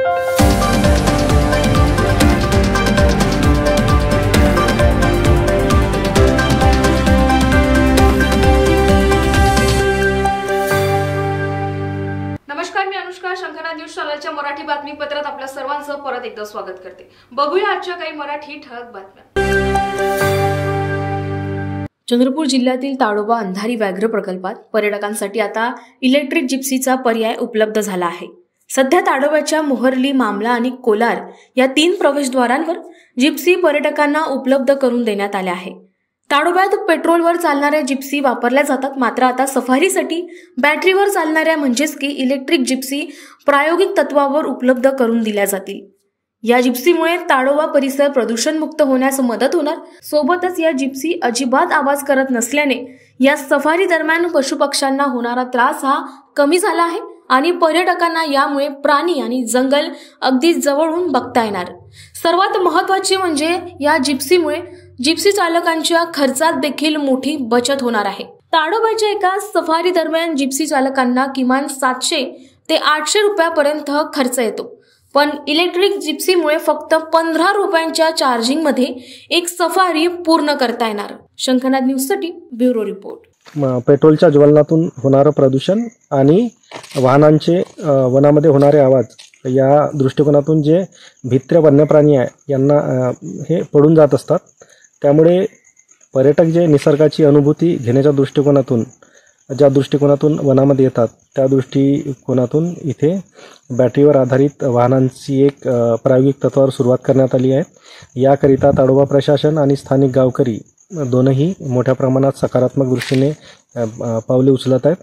नमस्कार, मी अनुष्का. शंखनाद न्यूज चॅनलच्या मराठी बातमीपत्रात आपल्या सर्वांचं परत एकदा स्वागत करते. बघूया आजच्या काही मराठी ठळक बातम्या. चंद्रपूर जिल्ह्यातील ताडोबा अंधारी व्याघ्र प्रकल्पात पर्यटकांसाठी आता इलेक्ट्रिक जिप्सीचा पर्याय उपलब्ध झाला आहे. सध्या ताडोब्याच्या मोहर्ली, मामला आणि कोलार या 3 प्रवेशद्वारांवर जिप्सी पर्यटकांना उपलब्ध करून देण्यात आल्या आहे. ताडोब्यात पेट्रोलवर चालणाऱ्या जिप्सी वापरल्या जातात, मात्र आता सफारीसाठी बॅटरीवर चालणाऱ्या म्हणजेच की इलेक्ट्रिक जिप्सी प्रायोगिक तत्वावर उपलब्ध करून दिल्या जातील. या जिप्सीमुळे ताडोबा परिसर प्रदूषणमुक्त होण्यास मदत होणार. सोबतच या जिप्सी अजिबात आवाज करत नसल्याने या सफारी दरम्यान पशुपक्ष्यांना होणारा त्रास हा कमी झाला आहे आणि पर्यटकांना यामुळे प्राणी आणि जंगल अगदी जवळून बघता येणार. सर्वात महत्त्वाचे म्हणजे या जिप्सीमुळे जिप्सी चालकांच्या खर्चात देखील मोठी बचत होणार आहे. ताडोबाच्या एका सफारी दरम्यान जिप्सी चालकांना किमान 700 ते 800 रुपयापर्यंत खर्च येतो, पण इलेक्ट्रिक जिप्सीमुळे फक्त 15 रुपयांच्या चार्जिंगमध्ये एक सफारी पूर्ण करता येणार. शंखनाद न्यूजसाठी ब्युरो रिपोर्ट. पेट्रोलच्या ज्वलनातून होणारं प्रदूषण आणि वाहनांचे वनामध्ये होणारे आवाज या दृष्टिकोनातून जे भित्र्य वन्यप्राणी आहे यांना हे पडून जात असतात. त्यामुळे पर्यटक जे निसर्गाची अनुभूती घेण्याच्या दृष्टिकोनातून ज्या दृष्टिकोनातून वनामध्ये येतात त्या दृष्टिकोनातून इथे बॅटरीवर आधारित वाहनांची एक प्रायोगिक तत्वावर सुरुवात करण्यात आली आहे. याकरिता ताडोबा प्रशासन आणि स्थानिक गावकरी दोनही मोठ्या प्रमाणात सकारात्मक दृष्टीने पावले उचलत आहेत.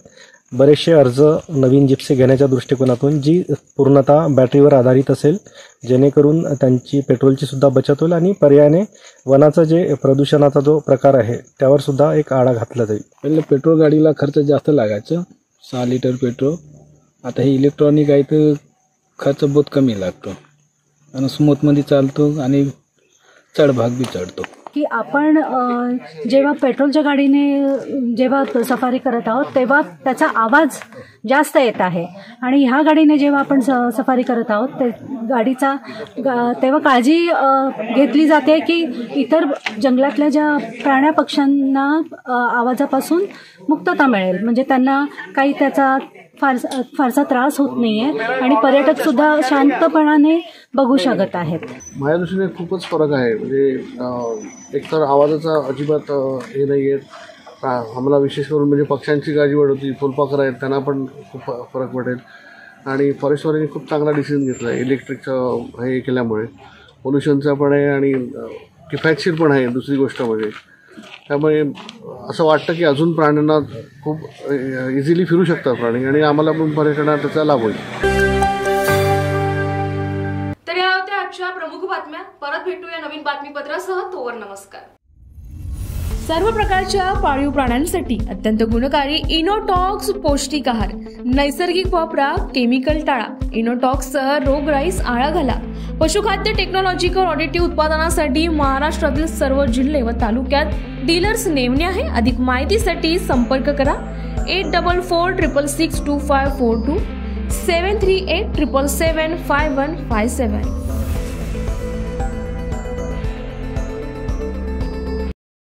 बरेचसे अर्ज नवीन जिप्सी घेण्याच्या दृष्टिकोनातून जी पूर्णतः बॅटरीवर आधारित असेल, जेणेकरून त्यांची पेट्रोलची सुद्धा बचत होईल आणि पर्यायाने वनाचा जे प्रदूषणाचा जो प्रकार आहे त्यावर सुद्धा एक आळा घातला जाईल. पहिले पेट्रोल गाडीला खर्च जास्त लागायचं, 6 लिटर पेट्रोल. आता हे इलेक्ट्रॉनिक आहे तर खर्च बहुत कमी लागतो आणि स्मूथमध्ये चालतो आणि चढभाग बी चढतो. की आपण जेव्हा पेट्रोलच्या गाडीने जेव्हा सफारी करत आहोत तेव्हा त्याचा आवाज जास्त येत आहे आणि ह्या गाडीने जेव्हा आपण सफारी करत आहोत ते गाडीचा तेव्हा काळजी घेतली जाते की इतर जंगलातल्या ज्या प्राण्या पक्ष्यांना आवाजापासून मुक्तता मिळेल, म्हणजे त्यांना काही त्याचा फारसा त्रास होत नाही आहे आणि पर्यटकसुद्धा शांतपणाने बघू शकत आहेत. माझ्या दृष्टीने खूपच फरक आहे. म्हणजे एकतर आवाजाचा अजिबात हे नाही आहे. आम्हाला विशेष करून म्हणजे पक्ष्यांची काळजी वाढवती, फुलपाखरं आहेत त्यांना पण खूप फरक पडेल. आणि फॉरेस्टवाल्यांनी खूप चांगला डिसिजन घेतला आहे इलेक्ट्रिकचं हे केल्यामुळे. पोल्युशनचा पण आहे आणि किफायतशीर पण आहे दुसरी गोष्ट म्हणजे. त्यामुळे असं वाटतं की अजून प्राण्यांना खूप इझिली फिरू शकतात प्राणी आणि आम्हाला पण पर्यटनात त्याचा लाभ होईल. तर या होत्या आजच्या प्रमुख बातम्या. परत भेटूया नवीन बातमीपत्रासह. तोवर नमस्कार. सर्व प्रकारच्या पाळीव प्राण्यांसाठी अत्यंत गुणकारी इनोटॉक्स पौष्टिक आहार. नैसर्गिक वापरा, केमिकल टाळा. इनोटॉक्ससह रोगराईस आळा घाला. पशुखाद्य टेक्नॉलॉजिकल ऑडिटिव्ह उत्पादनासाठी महाराष्ट्रातील सर्व जिल्हे व तालुक्यात डीलर्स नेमणे आहे. अधिक माहितीसाठी संपर्क करा 8446625542 738775157.